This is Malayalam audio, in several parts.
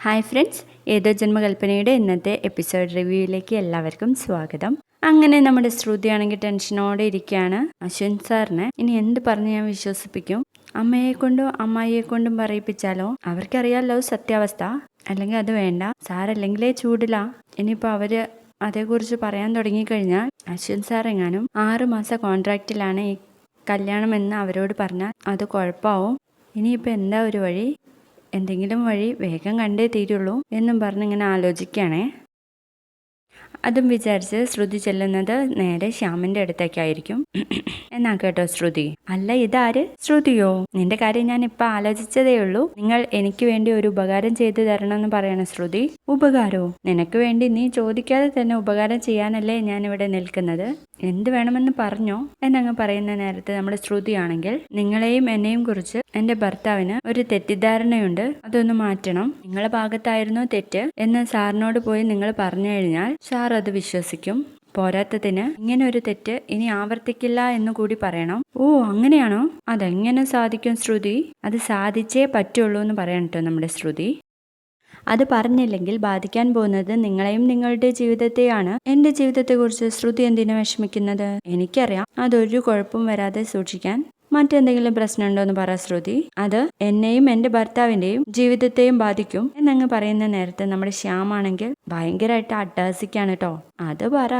ഹായ് ഫ്രണ്ട്സ്, ഏതോ ജന്മകൽപ്പനയുടെ ഇന്നത്തെ എപ്പിസോഡ് റിവ്യൂയിലേക്ക് എല്ലാവർക്കും സ്വാഗതം. അങ്ങനെ നമ്മുടെ ശ്രുതിയാണെങ്കിൽ ടെൻഷനോടെ ഇരിക്കുകയാണ്. അശ്വിൻ സാറിനെ ഇനി എന്ത് പറഞ്ഞ് ഞാൻ വിശ്വസിപ്പിക്കും? അമ്മയെ കൊണ്ടും അമ്മായിയെ കൊണ്ടും പറയിപ്പിച്ചാലോ? അവർക്കറിയാലോ സത്യാവസ്ഥ. അല്ലെങ്കിൽ അത് വേണ്ട, സാറല്ലെങ്കിലേ ചൂടില്ല. ഇനിയിപ്പോൾ അവര് അതേക്കുറിച്ച് പറയാൻ തുടങ്ങിക്കഴിഞ്ഞാൽ അശ്വിൻ സാർ എങ്ങാനും 6 മാസ കോൺട്രാക്റ്റിലാണ് ഈ കല്യാണമെന്ന് അവരോട് പറഞ്ഞാൽ അത് കുഴപ്പമാവും. ഇനിയിപ്പോൾ എന്താ ഒരു വഴി? എന്തെങ്കിലും വഴി വേഗം കണ്ടേ തീരുള്ളൂ എന്നും പറഞ്ഞിങ്ങനെ ആലോചിക്കുകയാണേ. അതും വിചാരിച്ച് ശ്രുതി ചെല്ലുന്നത് നേരെ ശ്യാമിന്റെ അടുത്തേക്കായിരിക്കും. എന്നാ കേട്ടോ ശ്രുതി. അല്ല, ഇതാര്? ശ്രുതിയോ? നിന്റെ കാര്യം ഞാൻ ഇപ്പൊ ആലോചിച്ചതേ ഉള്ളൂ. നിങ്ങൾ എനിക്ക് വേണ്ടി ഒരു ഉപകാരം ചെയ്തു തരണമെന്ന് പറയണ ശ്രുതി. ഉപകാരോ? നിനക്ക് വേണ്ടി നീ ചോദിക്കാതെ തന്നെ ഉപകാരം ചെയ്യാനല്ലേ ഞാൻ ഇവിടെ നിൽക്കുന്നത്. എന്ത് വേണമെന്ന് പറഞ്ഞോ എന്നങ്ങ് പറയുന്ന നേരത്ത് നമ്മുടെ ശ്രുതിയാണെങ്കിൽ, നിങ്ങളെയും എന്നെയും കുറിച്ച് എന്റെ ഭർത്താവിന് ഒരു തെറ്റിദ്ധാരണയുണ്ട്, അതൊന്ന് മാറ്റണം. നിങ്ങളെ ഭാഗത്തായിരുന്നു തെറ്റ് എന്ന് സാറിനോട് പോയി നിങ്ങൾ പറഞ്ഞു കഴിഞ്ഞാൽ സാർ അത് വിശ്വസിക്കും. പോരാത്തതിന് ഇങ്ങനെ ഒരു തെറ്റ് ഇനി ആവർത്തിക്കില്ല എന്ന് കൂടി പറയണം. ഓ, അങ്ങനെയാണോ? അതെങ്ങനെ സാധിക്കും ശ്രുതി? അത് സാധിച്ചേ പറ്റുള്ളൂ എന്ന് പറയണം കേട്ടോ നമ്മുടെ ശ്രുതി. അത് പറഞ്ഞില്ലെങ്കിൽ ബാധിക്കാൻ പോകുന്നത് നിങ്ങളെയും നിങ്ങളുടെ ജീവിതത്തെയാണ്. എന്റെ ജീവിതത്തെക്കുറിച്ച് ശ്രുതി എന്തിനു വിഷമിക്കുന്നത്? എനിക്കറിയാം, അതൊരു കുഴപ്പം വരാതെ സൂക്ഷിക്കാൻ. മറ്റെന്തെങ്കിലും പ്രശ്നമുണ്ടോ എന്ന് പറ ശ്രുതി. അത് എന്നെയും എന്റെ ഭർത്താവിന്റെയും ജീവിതത്തെയും ബാധിക്കും എന്നങ്ങ് പറയുന്ന നേരത്തെ നമ്മുടെ ശ്യാമാണെങ്കിൽ ഭയങ്കരമായിട്ട് അട്ടഹസിക്കാണ് കേട്ടോ. അത് പറ.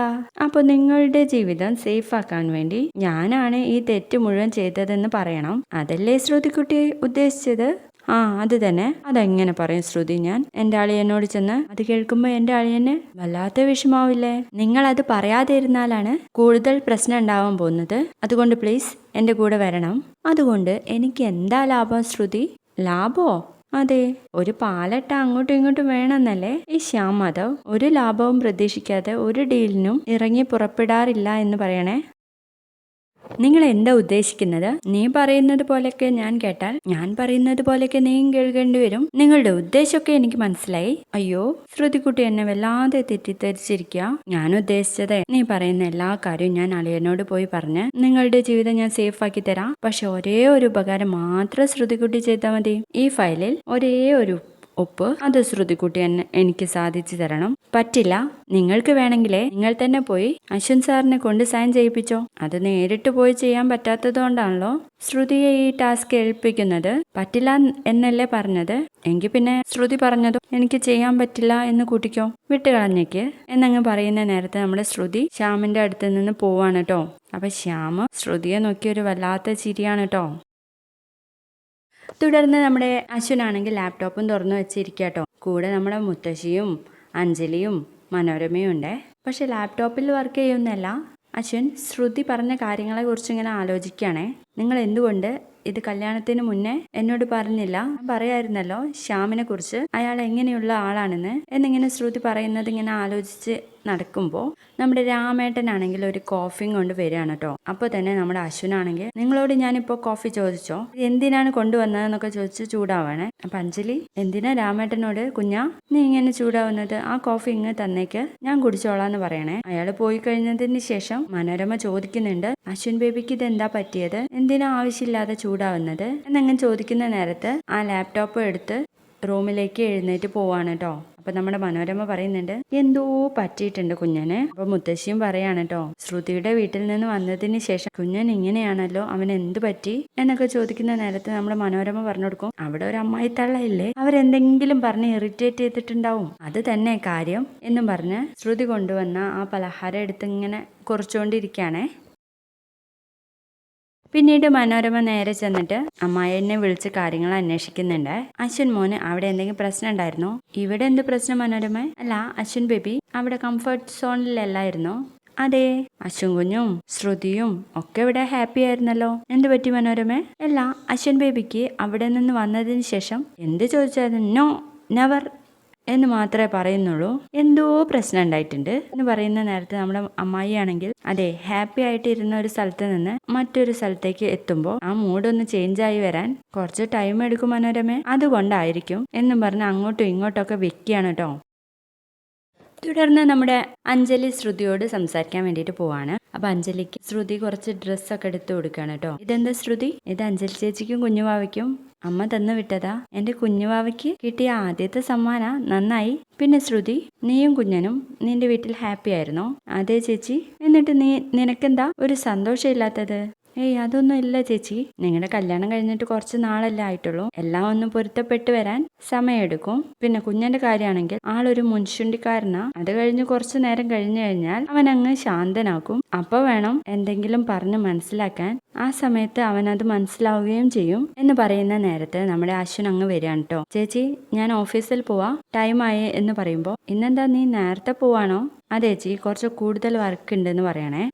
അപ്പൊ നിങ്ങളുടെ ജീവിതം സേഫ് ആക്കാൻ വേണ്ടി ഞാനാണ് ഈ തെറ്റ് മുഴുവൻ ചെയ്തതെന്ന് പറയണം. അതല്ലേ ശ്രുതിക്കുട്ടി ഉദ്ദേശിച്ചത്? ആ, അത് തന്നെ. അതെങ്ങനെ പറയും ശ്രുതി ഞാൻ എന്റെ അളിയനോട് ചെന്ന്? അത് കേൾക്കുമ്പോ എന്റെ അളിയന് വല്ലാത്ത വിഷമാവില്ലേ? നിങ്ങൾ അത് പറയാതെ ഇരുന്നാലാണ് കൂടുതൽ പ്രശ്നം ഉണ്ടാവാൻ പോകുന്നത്. അതുകൊണ്ട് പ്ലീസ് എന്റെ കൂടെ വരണം. അതുകൊണ്ട് എനിക്ക് എന്താ ലാഭം ശ്രുതി? ലാഭോ? അതെ, ഒരു പാലട്ട അങ്ങോട്ടും ഇങ്ങോട്ടും വേണമെന്നല്ലേ ഈ ശ്യാം മാധവ് ഒരു ലാഭവും പ്രതീക്ഷിക്കാതെ ഒരു ഡീലിനും ഇറങ്ങി പുറപ്പെടാറില്ല എന്ന് പറയണേ. നിങ്ങൾ എന്താ ഉദ്ദേശിക്കുന്നത്? നീ പറയുന്നത് പോലെയൊക്കെ ഞാൻ കേട്ടാൽ ഞാൻ പറയുന്നത് പോലെയൊക്കെ നീയും കേൾക്കേണ്ടി വരും. നിങ്ങളുടെ ഉദ്ദേശമൊക്കെ എനിക്ക് മനസ്സിലായി. അയ്യോ, ശ്രുതിക്കുട്ടി എന്നെ വല്ലാതെ തെറ്റിദ്ധരിച്ചിരിക്കുക. ഞാൻ ഉദ്ദേശിച്ചത് നീ പറയുന്ന എല്ലാ കാര്യവും ഞാൻ അളിയനോട് പോയി പറഞ്ഞ് നിങ്ങളുടെ ജീവിതം ഞാൻ സേഫ് ആക്കി തരാം. പക്ഷെ ഒരേ ഒരു ഉപകാരം മാത്രം ശ്രുതിക്കുട്ടി ചെയ്താൽ മതി. ഈ ഫയലിൽ ഒരേ ഒരു ഒപ്പ് അത് ശ്രുതിക്കുട്ടി എനിക്ക് സാധിച്ചു തരണം. പറ്റില്ല. നിങ്ങൾക്ക് വേണമെങ്കിലേ നിങ്ങൾ തന്നെ പോയി അശ്വിൻ സാറിനെ കൊണ്ട് സൈൻ ചെയ്യിപ്പിച്ചോ. അത് നേരിട്ട് പോയി ചെയ്യാൻ പറ്റാത്തത് കൊണ്ടാണല്ലോ ശ്രുതിയെ ഈ ടാസ്ക് ഏൽപ്പിക്കുന്നത്. പറ്റില്ല എന്നല്ലേ പറഞ്ഞത്? എങ്കിൽ പിന്നെ ശ്രുതി പറഞ്ഞതും എനിക്ക് ചെയ്യാൻ പറ്റില്ല എന്ന് കൂട്ടിക്കോ. വിട്ടുകളഞ്ഞേക്ക് എന്നങ്ങ് പറയുന്ന നേരത്തെ നമ്മുടെ ശ്രുതി ശ്യാമിന്റെ അടുത്ത് നിന്ന് പോവാണ് കേട്ടോ. അപ്പൊ ശ്യാമ് ശ്രുതിയെ നോക്കി ഒരു വല്ലാത്ത ചിരിയാണ് കേട്ടോ. തുടർന്ന് നമ്മുടെ അശ്വിനാണെങ്കിൽ ലാപ്ടോപ്പും തുറന്നു വെച്ചിരിക്കട്ടോ. കൂടെ നമ്മുടെ മുത്തശ്ശിയും അഞ്ജലിയും മനോരമയും ഉണ്ട്. പക്ഷെ ലാപ്ടോപ്പിൽ വർക്ക് ചെയ്യുന്നല്ല. അശ്വിൻ ശ്രുതി പറഞ്ഞ കാര്യങ്ങളെ കുറിച്ച് ഇങ്ങനെ ആലോചിക്കുകയാണേ. നിങ്ങൾ എന്തുകൊണ്ട് ഇത് കല്യാണത്തിന് മുന്നേ എന്നോട് പറഞ്ഞില്ല? പറയായിരുന്നല്ലോ ശ്യാമിനെ കുറിച്ച്, അയാൾ എങ്ങനെയുള്ള ആളാണെന്ന് എന്നിങ്ങനെ ശ്രുതി പറയുന്നത് ഇങ്ങനെ ആലോചിച്ച് നടക്കുമ്പോൾ നമ്മുടെ രാമേട്ടനാണെങ്കിൽ ഒരു കോഫിയും കൊണ്ട് വരികയാണ് കേട്ടോ. അപ്പോൾ തന്നെ നമ്മുടെ അശ്വിനാണെങ്കിൽ, നിങ്ങളോട് ഞാനിപ്പോൾ കോഫി ചോദിച്ചോ, എന്തിനാണ് കൊണ്ടുവന്നതെന്നൊക്കെ ചോദിച്ച് ചൂടാവാണ്. അപ്പൊ അഞ്ജലി, എന്തിനാ രാമേട്ടനോട് കുഞ്ഞാ നീ ഇങ്ങനെ ചൂടാവുന്നത്? ആ കോഫി ഇങ്ങ് തന്നേക്ക്, ഞാൻ കുടിച്ചോളാന്ന് പറയണേ. അയാൾ പോയി കഴിഞ്ഞതിന് ശേഷം മനോരമ ചോദിക്കുന്നുണ്ട്, അശ്വിൻ ബേബിക്ക് ഇത് എന്താ പറ്റിയത്? എന്തിനാ ആവശ്യമില്ലാതെ ചൂടാവുന്നത് എന്നങ്ങനെ ചോദിക്കുന്ന നേരത്ത് ആ ലാപ്ടോപ്പ് എടുത്ത് റൂമിലേക്ക് എഴുന്നേറ്റ് പോവാണ് കേട്ടോ. അപ്പൊ നമ്മുടെ മനോരമ പറയുന്നുണ്ട്, എന്തോ പറ്റിയിട്ടുണ്ട് കുഞ്ഞന്. അപ്പൊ മുത്തശ്ശിയും പറയാണ് കേട്ടോ, ശ്രുതിയുടെ വീട്ടിൽ നിന്ന് വന്നതിന് ശേഷം കുഞ്ഞൻ ഇങ്ങനെയാണല്ലോ, അവൻ എന്ത് പറ്റി എന്നൊക്കെ ചോദിക്കുന്ന നേരത്ത് നമ്മുടെ മനോരമ പറഞ്ഞു കൊടുക്കും, അവിടെ ഒരു അമ്മായി തള്ളയില്ലേ, അവരെന്തെങ്കിലും പറഞ്ഞ് ഇറിറ്റേറ്റ് ചെയ്തിട്ടുണ്ടാവും, അത് തന്നെ കാര്യം എന്നും പറഞ്ഞ് ശ്രുതി കൊണ്ടുവന്ന ആ പലഹാരം എടുത്ത് ഇങ്ങനെ കുറച്ചുകൊണ്ടിരിക്കുകയാണേ. പിന്നീട് മനോരമ നേരെ ചെന്നിട്ട് അമ്മായിനെ വിളിച്ച് കാര്യങ്ങൾ അന്വേഷിക്കുന്നുണ്ട്. അശ്വിൻ മോന് അവിടെ എന്തെങ്കിലും പ്രശ്നം ഉണ്ടായിരുന്നോ? ഇവിടെ എന്ത് പ്രശ്നം മനോരമ? അല്ല അശ്വിൻ ബേബി അവിടെ കംഫർട്ട് സോണിലല്ലായിരുന്നോ? അതെ, അശ്വിൻ കുഞ്ഞും ശ്രുതിയും ഒക്കെ ഇവിടെ ഹാപ്പി ആയിരുന്നല്ലോ. എന്ത് പറ്റി മനോരമ? അല്ല, അശ്വിൻ ബേബിക്ക് അവിടെ നിന്ന് വന്നതിന് ശേഷം എന്ത് ചോദിച്ചാലും നോ നെവർ എന്ന് മാത്രമേ പറയുന്നുള്ളൂ. എന്തോ പ്രശ്നം ഉണ്ടായിട്ടുണ്ട് എന്ന് പറയുന്ന നേരത്തെ നമ്മുടെ അമ്മായി ആണെങ്കിൽ, അതെ, ഹാപ്പി ആയിട്ട് ഇരുന്ന ഒരു സ്ഥലത്ത് നിന്ന് മറ്റൊരു സ്ഥലത്തേക്ക് എത്തുമ്പോൾ ആ മൂഡൊന്ന് ചേഞ്ച് ആയി വരാൻ കുറച്ച് ടൈം എടുക്കും മനോരമ, അതുകൊണ്ടായിരിക്കും എന്നും പറഞ്ഞ് അങ്ങോട്ടും ഇങ്ങോട്ടൊക്കെ വെക്കുകയാണ് കേട്ടോ. തുടർന്ന് നമ്മുടെ അഞ്ജലി ശ്രുതിയോട് സംസാരിക്കാൻ വേണ്ടിയിട്ട് പോവാണ്. അപ്പൊ അഞ്ജലിക്ക് ശ്രുതി കുറച്ച് ഡ്രസ്സൊക്കെ എടുത്തു കൊടുക്കുകയാണ് കേട്ടോ. ഇതെന്താ ശ്രുതി? ഇത് അഞ്ജലി ചേച്ചിക്കും കുഞ്ഞുവാവയ്ക്കും അമ്മ തന്നു വിട്ടതാ. എന്റെ കുഞ്ഞുവാവയ്ക്ക് കിട്ടിയ ആദ്യത്തെ സമ്മാന. നന്നായി. പിന്നെ ശ്രുതി, നീയും കുഞ്ഞനും നിന്റെ വീട്ടിൽ ഹാപ്പി ആയിരുന്നോ? അതെ ചേച്ചി. എന്നിട്ട് നിനക്കെന്താ ഒരു സന്തോഷമില്ലാത്തത്? ഏയ് അതൊന്നും ഇല്ല ചേച്ചി. നിങ്ങളുടെ കല്യാണം കഴിഞ്ഞിട്ട് കുറച്ച് നാളല്ലേ ആയിട്ടുള്ളൂ. എല്ലാം ഒന്ന് പൊരുത്തപ്പെട്ട് വരാൻ സമയമെടുക്കും. പിന്നെ കുഞ്ഞന്റെ കാര്യമാണെങ്കിൽ ആളൊരു മുൻശുണ്ടിക്കാരനാ. അത് കഴിഞ്ഞ് കുറച്ചു നേരം കഴിഞ്ഞു കഴിഞ്ഞാൽ അവൻ അങ്ങ് ശാന്തനാക്കും. അപ്പൊ വേണം എന്തെങ്കിലും പറഞ്ഞ് മനസ്സിലാക്കാൻ. ആ സമയത്ത് അവനത് മനസ്സിലാവുകയും ചെയ്യും. എന്ന് പറയുന്ന നേരത്ത് നമ്മുടെ അശ്വിൻ അങ്ങ് വരികയാണ് കേട്ടോ. ചേച്ചി, ഞാൻ ഓഫീസിൽ പോവാ, ടൈം ആയി എന്ന് പറയുമ്പോൾ, ഇന്നെന്താ നീ നേരത്തെ പോവാണോ? അതെ ചേച്ചി, കുറച്ച് കൂടുതൽ വർക്ക് ഉണ്ടെന്ന് പറയണേ.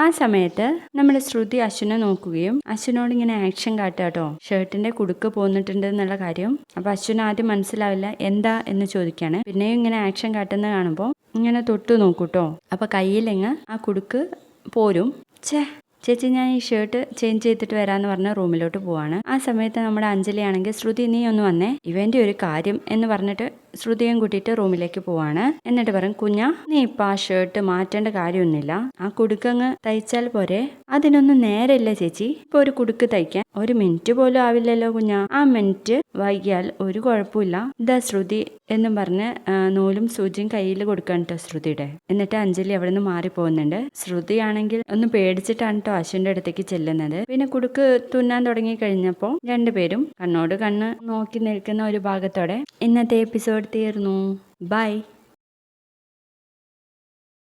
ആ സമയത്ത് നമ്മുടെ ശ്രുതി അശ്വിനെ നോക്കുകയും അശ്വിനോട് ഇങ്ങനെ ആക്ഷൻ കാട്ടുക കേട്ടോ. ഷർട്ടിന്റെ കുടുക്ക് പോന്നിട്ടുണ്ട് എന്നുള്ള കാര്യം. അപ്പൊ അശ്വിന് ആദ്യം മനസ്സിലാവില്ല, എന്താ എന്ന് ചോദിക്കാണ്. പിന്നെയും ഇങ്ങനെ ആക്ഷൻ കാട്ടുന്ന കാണുമ്പോൾ ഇങ്ങനെ തൊട്ടു നോക്കൂട്ടോ. അപ്പൊ കയ്യിലെങ്ങ് ആ കുടുക്ക് പോരും. ചേച്ചി, ഞാൻ ഈ ഷർട്ട് ചേഞ്ച് ചെയ്തിട്ട് വരാമെന്ന് പറഞ്ഞ് റൂമിലോട്ട് പോവാണ്. ആ സമയത്ത് നമ്മുടെ അഞ്ജലി ആണെങ്കിൽ, ശ്രുതി നീ ഒന്ന് വന്നേ, ഇവന്റെ ഒരു കാര്യം എന്ന് പറഞ്ഞിട്ട് ശ്രുതിയും കൂട്ടിയിട്ട് റൂമിലേക്ക് പോവാണ്. എന്നിട്ട് പറയും, കുഞ്ഞാ, നീ ഇപ്പൊ ആ ഷർട്ട് മാറ്റേണ്ട കാര്യമൊന്നുമില്ല. ആ കുടുക്കങ്ങ് തയ്ച്ചാൽ പോരെ. അതിനൊന്നും നേരമില്ല ചേച്ചി. ഇപ്പൊ ഒരു കുടുക്ക് തയ്ക്കാൻ 1 മിനിറ്റ് പോലും ആവില്ലല്ലോ കുഞ്ഞാ. ആ മിനിറ്റ് വൈകിയാൽ ഒരു കുഴപ്പമില്ല. ഇതാ ശ്രുതി എന്നും പറഞ്ഞ് നൂലും സൂചിയും കയ്യിൽ കൊടുക്കാൻ കേട്ടോ ശ്രുതിയുടെ. എന്നിട്ട് അഞ്ജലി അവിടെ നിന്ന് മാറിപ്പോകുന്നുണ്ട്. ശ്രുതി ആണെങ്കിൽ ഒന്ന് പേടിച്ചിട്ടാണ് കേട്ടോ അശ്വിന്റെ അടുത്തേക്ക് ചെല്ലുന്നത്. പിന്നെ കുടുക്ക് തുന്നാൻ തുടങ്ങി കഴിഞ്ഞപ്പോൾ രണ്ടുപേരും കണ്ണോട് കണ്ണ് നോക്കി നിൽക്കുന്ന ഒരു ഭാഗത്തോടെ ഇന്നത്തെ എപ്പിസോഡ് തീർന്നു. ബൈ.